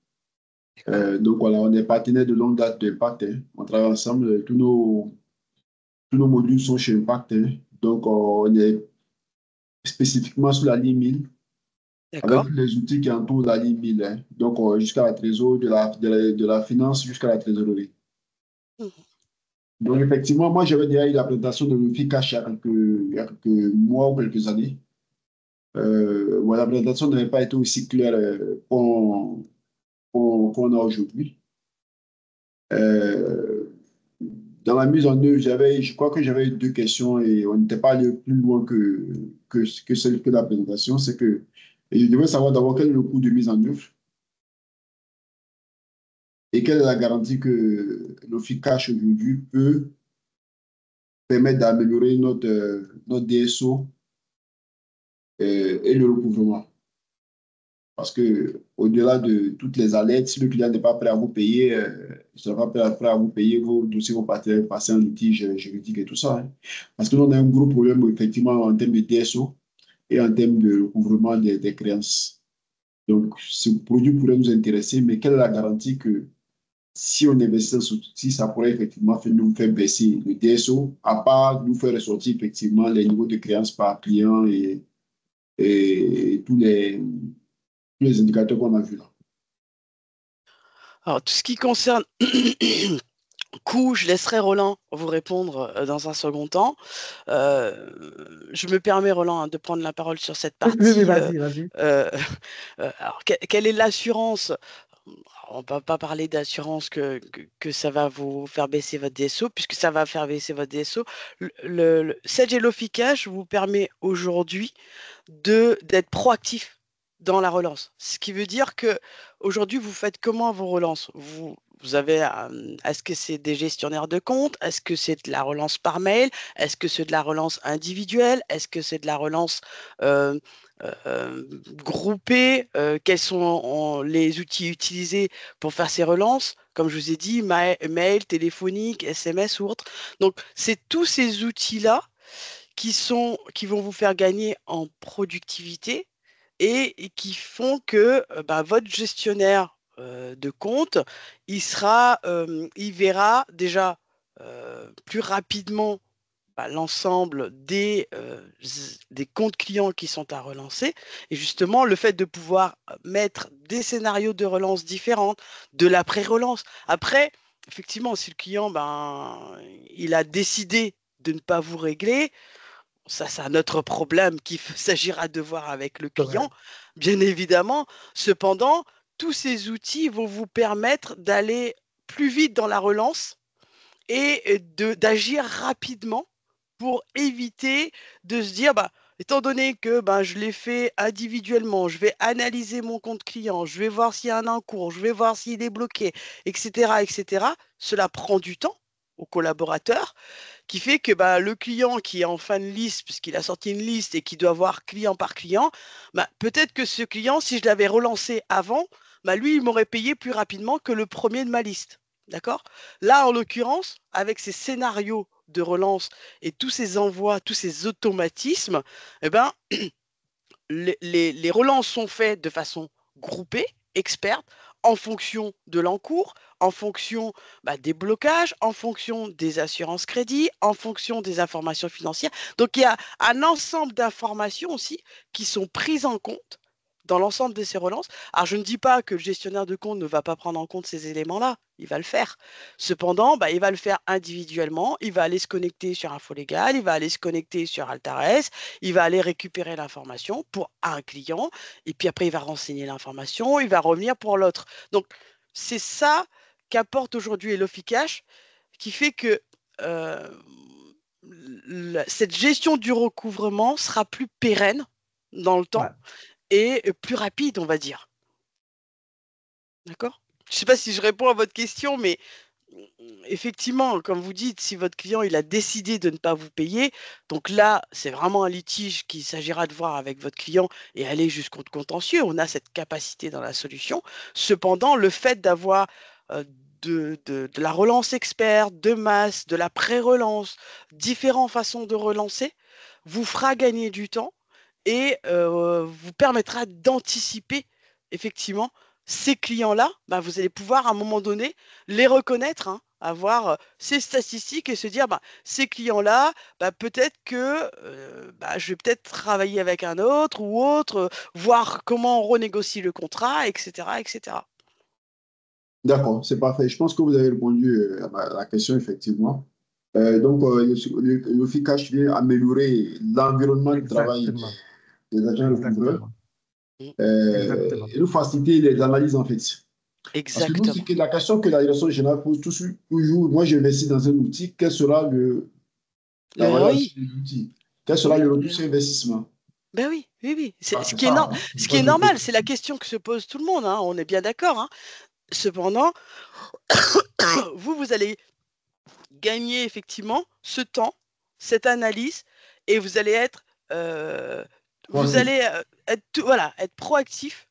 D'accord. Donc voilà, on est partenaire de longue date de Impact, hein. On travaille ensemble. Tous nos modules sont chez Impact, hein. Donc on est spécifiquement sur la ligne 1000 avec D'accord. tous les outils qui entourent la ligne 1000, hein. Donc jusqu'à la trésorerie, de la finance jusqu'à la trésorerie. Mhm. Donc effectivement, moi j'avais déjà eu la présentation de l'outil Cash il y a quelques mois ou quelques années. Voilà, la présentation n'avait pas été aussi claire qu'on a aujourd'hui. Euh, Dans la mise en œuvre, je crois que j'avais eu deux questions et on n'était pas allé plus loin que celle que la présentation. C'est que et je devais savoir d'abord quel est le coût de mise en œuvre et quelle est la garantie que l'Office Cash aujourd'hui peut permettre d'améliorer notre DSO et le recouvrement. Parce que au-delà de toutes les alertes, si le client n'est pas prêt à vous payer, il ne sera pas prêt à vous payer, vos dossiers vont passer en litige juridique et tout ça, hein. Parce que nous, on a un gros problème, effectivement, en termes de DSO et en termes de recouvrement des créances. Donc, ce produit pourrait nous intéresser, mais quelle est la garantie que si on investit dans ce outil, ça pourrait effectivement nous faire baisser le DSO, à part nous faire ressortir effectivement les niveaux de créances par client et tous les indicateurs qu'on a vus là. Alors, tout ce qui concerne coût, je laisserai Roland vous répondre dans un second temps. Je me permets, Roland, hein, de prendre la parole sur cette Oui, oui, oui, partie. vas-y, vas-y. Euh, alors, quelle est l'assurance? On ne va pas parler d'assurance que ça va vous faire baisser votre DSO, puisque ça va faire baisser votre DSO. Sedge Lofi Cash vous permet aujourd'hui d'être proactif dans la relance. Ce qui veut dire que aujourd'hui, vous faites comment vos relances? vous avez, est-ce que c'est des gestionnaires de compte? Est-ce que c'est de la relance par mail? Est-ce que c'est de la relance individuelle? Est-ce que c'est de la relance euh, groupée? Quels sont les outils utilisés pour faire ces relances? Comme je vous ai dit, mail, téléphonique, SMS ou autre. Donc, c'est tous ces outils-là qui vont vous faire gagner en productivité et qui font que bah, votre gestionnaire de compte, il verra déjà plus rapidement bah, l'ensemble des comptes clients qui sont à relancer. Et justement, le fait de pouvoir mettre des scénarios de relance différents, de la pré-relance. Après, effectivement, si le client, ben, il a décidé de ne pas vous régler, ça, c'est un autre problème qu'il s'agira de voir avec le C'est vrai. client, bien évidemment. Cependant, tous ces outils vont vous permettre d'aller plus vite dans la relance et d'agir rapidement pour éviter de se dire, bah, étant donné que bah, je l'ai fait individuellement, je vais analyser mon compte client, je vais voir s'il y a un encours, je vais voir s'il est bloqué, etc., etc. Cela prend du temps aux collaborateurs qui fait que bah, le client qui est en fin de liste, puisqu'il a sorti une liste et qui doit voir client par client, bah, peut-être que ce client, si je l'avais relancé avant, bah, lui, il m'aurait payé plus rapidement que le premier de ma liste. D'accord? Là, en l'occurrence, avec ces scénarios de relance et tous ces envois, tous ces automatismes, eh ben, les relances sont faites de façon groupée, experte, en fonction de l'encours, en fonction bah, des blocages, en fonction des assurances crédits, en fonction des informations financières. Donc, il y a un ensemble d'informations aussi qui sont prises en compte dans l'ensemble de ces relances. Alors, je ne dis pas que le gestionnaire de compte ne va pas prendre en compte ces éléments-là. Il va le faire. Cependant, bah, il va le faire individuellement. Il va aller se connecter sur InfoLégal, il va aller se connecter sur Altares, il va aller récupérer l'information pour un client, et puis après, il va renseigner l'information, il va revenir pour l'autre. Donc, c'est ça qu'apporte aujourd'hui HelloFiCash, qui fait que euh, cette gestion du recouvrement sera plus pérenne dans le temps Ouais. et plus rapide, on va dire. D'accord? Je ne sais pas si je réponds à votre question, mais effectivement, comme vous dites, si votre client il a décidé de ne pas vous payer, donc là, c'est vraiment un litige qu'il s'agira de voir avec votre client et aller jusqu'au contentieux. On a cette capacité dans la solution. Cependant, le fait d'avoir euh, de la relance expert, de masse, de la pré-relance, différentes façons de relancer, vous fera gagner du temps et vous permettra d'anticiper effectivement ces clients-là. Bah, vous allez pouvoir à un moment donné les reconnaître, hein, avoir ces statistiques et se dire, bah, ces clients-là, bah, peut-être que bah, je vais peut-être travailler avec un autre ou autre, voir comment on renégocie le contrat, etc., etc. D'accord, c'est parfait. Je pense que vous avez répondu à la question, effectivement. Donc, le FICAش vient améliorer l'environnement de travail Exactement. des agents recouvreurs Exactement. Mm. Exactement. et nous faciliter les analyses, en fait. Parce que nous, Exactement. la question que la direction générale pose toujours, moi, j'investis dans un outil, quelle sera Le la valeur ROI, ajoutée de l'outil? Quel sera oui, le retour sur investissement? ben oui, oui, oui. Ah, Ce c'est qui est, ça, hein. ce qui Moi, est je pose. normal, c'est la question que se pose tout le monde, hein, on est bien d'accord, hein. Cependant, vous allez gagner effectivement ce temps, cette analyse, et vous allez être, euh, voilà, être proactif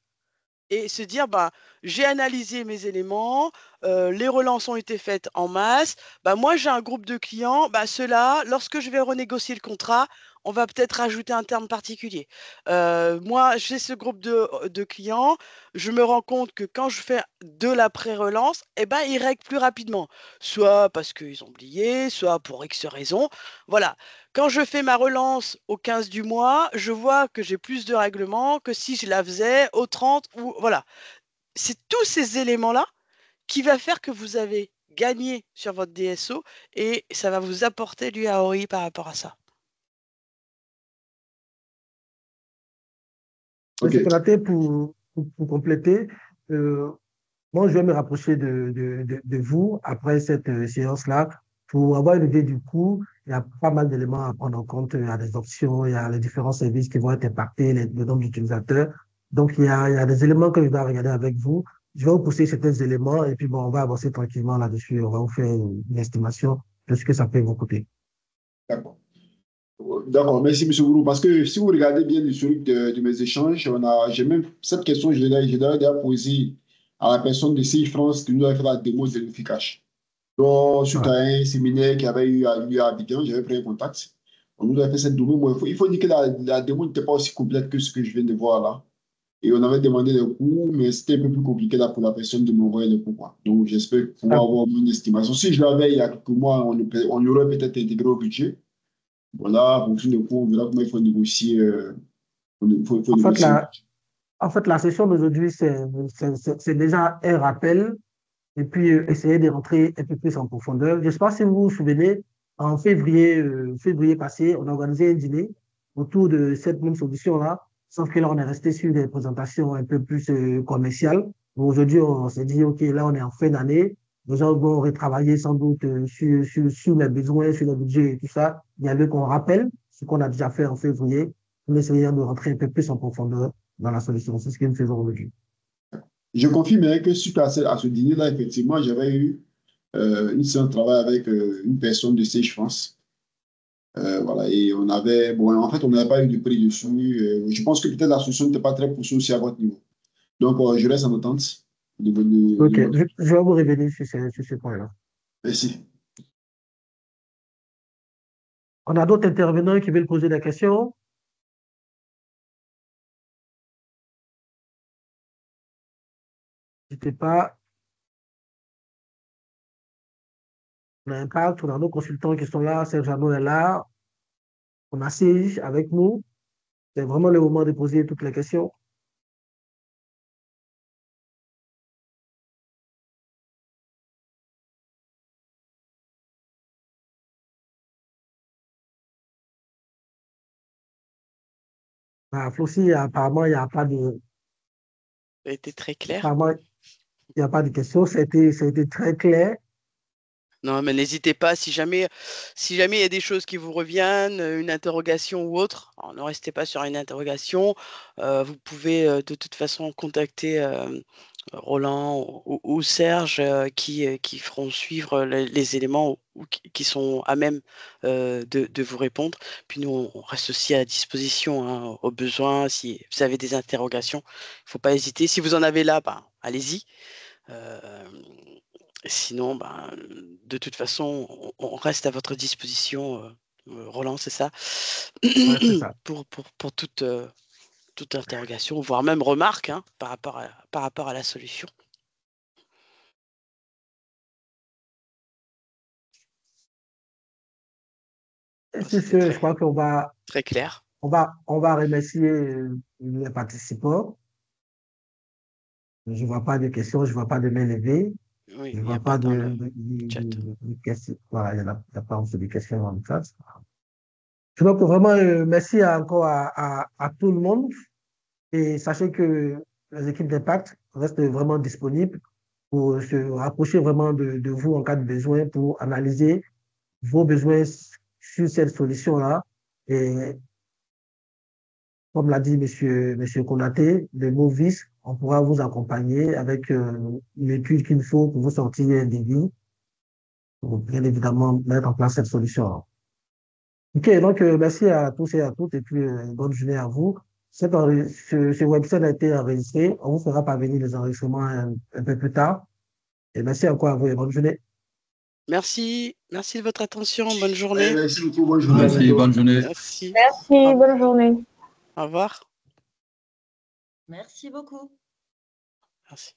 et se dire, bah, j'ai analysé mes éléments, les relances ont été faites en masse, bah, moi j'ai un groupe de clients, bah, ceux-là, lorsque je vais renégocier le contrat, on va peut-être rajouter un terme particulier. Moi, j'ai ce groupe de clients, je me rends compte que quand je fais de la pré-relance, eh ben, ils règlent plus rapidement, soit parce qu'ils ont oublié, soit pour X raisons. Voilà. Quand je fais ma relance au 15 du mois, je vois que j'ai plus de règlements que si je la faisais au 30 ou voilà. C'est tous ces éléments-là qui va faire que vous avez gagné sur votre DSO et ça va vous apporter du AOI par rapport à ça. OK. Monsieur Konaté, pour compléter, euh, moi, je vais me rapprocher de vous après cette séance-là pour avoir une idée du coût. Il y a pas mal d'éléments à prendre en compte. Il y a des options, il y a les différents services qui vont être impactés, le nombre d'utilisateurs. Donc, il y a des éléments que je dois regarder avec vous je vais vous pousser certains éléments et puis bon, on va avancer tranquillement là-dessus. On va vous faire une estimation de ce que ça peut vous coûter. D'accord. D'accord, merci, M. Gourou. Parce que si vous regardez bien l'historique de mes échanges, j'ai même cette question, je l'ai déjà posée à la personne de CI France qui nous a fait la démo de l'efficace. Donc, suite Ouais. à un séminaire qui avait eu à Abidjan, j'avais pris un contact. On nous a fait cette démo. Bon, il faut dire que la démo n'était pas aussi complète que ce que je viens de voir là. Et on avait demandé des coûts, mais c'était un peu plus compliqué là pour la personne de m'envoyer les coûts, quoi. Donc, j'espère pouvoir Ah, avoir une estimation. Si je l'avais il y a quelques mois, on l'aurait peut-être intégré au budget. Voilà, en fonction des coûts, on verra comment il faut négocier. Faut En fait, négocier. la session d'aujourd'hui, c'est déjà un rappel et puis essayer de rentrer un peu plus en profondeur. Je ne sais pas si vous vous souvenez, en février passé, on a organisé un dîner autour de cette même solution-là, sauf que là, on est resté sur des présentations un peu plus commerciales. Aujourd'hui, on s'est dit, OK, là, on est en fin d'année. Les gens vont retravailler sans doute sur les besoins, sur le budget et tout ça. Il y avait qu'on rappelle ce qu'on a déjà fait en février, en essayant de rentrer un peu plus en profondeur dans la solution. C'est ce que nous faisons aujourd'hui. Je confirme hein, que suite à ce dîner-là, effectivement, j'avais eu une séance de travail avec une personne de Sage France. Voilà, et on avait, bon, en fait, on n'avait pas eu de prix dessus. Je pense que peut-être la solution n'était pas très poussée aussi à votre niveau. Donc, je reste en attente de OK, votre. je vais vous revenir sur ce point-là. Merci. On a d'autres intervenants qui veulent poser des questions. N'hésitez pas. On a Impact, on a nos consultants qui sont là. Serge Arnaud est là. On a Sige avec nous. C'est vraiment le moment de poser toutes les questions. Flossi, apparemment, il n'y a pas de, Ça a été très clair. apparemment, il y a pas de questions. Ça a été très clair. Non, mais n'hésitez pas, si jamais il y a des choses qui vous reviennent, une interrogation ou autre, alors ne restez pas sur une interrogation. Vous pouvez de toute façon contacter Roland ou Serge qui feront suivre les éléments ou qui sont à même de vous répondre. Puis nous, on reste aussi à disposition hein, au besoin. Si vous avez des interrogations, il ne faut pas hésiter. Si vous en avez là, bah, allez-y. Euh, Sinon, ben, de toute façon, on reste à votre disposition, Roland, c'est ça, Ouais, c'est ça. pour toute interrogation, voire même remarque hein, par rapport à la solution. Et Bon, sur c'était ce, je très, crois très clair. on va remercier les participants. Je ne vois pas de questions, je ne vois pas de main levée. Oui, Je ne il n'y a vois pas pas dans le chat. de questions. Voilà, il n'y a pas de questions dans le chat. Donc, vraiment, merci encore à tout le monde. Et sachez que les équipes d'impact restent vraiment disponibles pour se rapprocher vraiment de vous en cas de besoin, pour analyser vos besoins sur cette solution-là. Et comme l'a dit monsieur Konaté, de Movis, on pourra vous accompagner avec une étude qu'il faut pour vous sortir un devis, pour bien évidemment mettre en place cette solution-là. OK, donc merci à tous et à toutes, et puis bonne journée à vous. Ce website a été enregistré. On vous fera parvenir les enregistrements un peu plus tard. Et merci encore à vous et bonne journée. Merci de votre attention. Bonne Ouais, journée. merci beaucoup. Bonne journée. À Merci, bientôt. bonne journée. Merci. Merci, bonne journée. Au revoir. Merci beaucoup. Merci.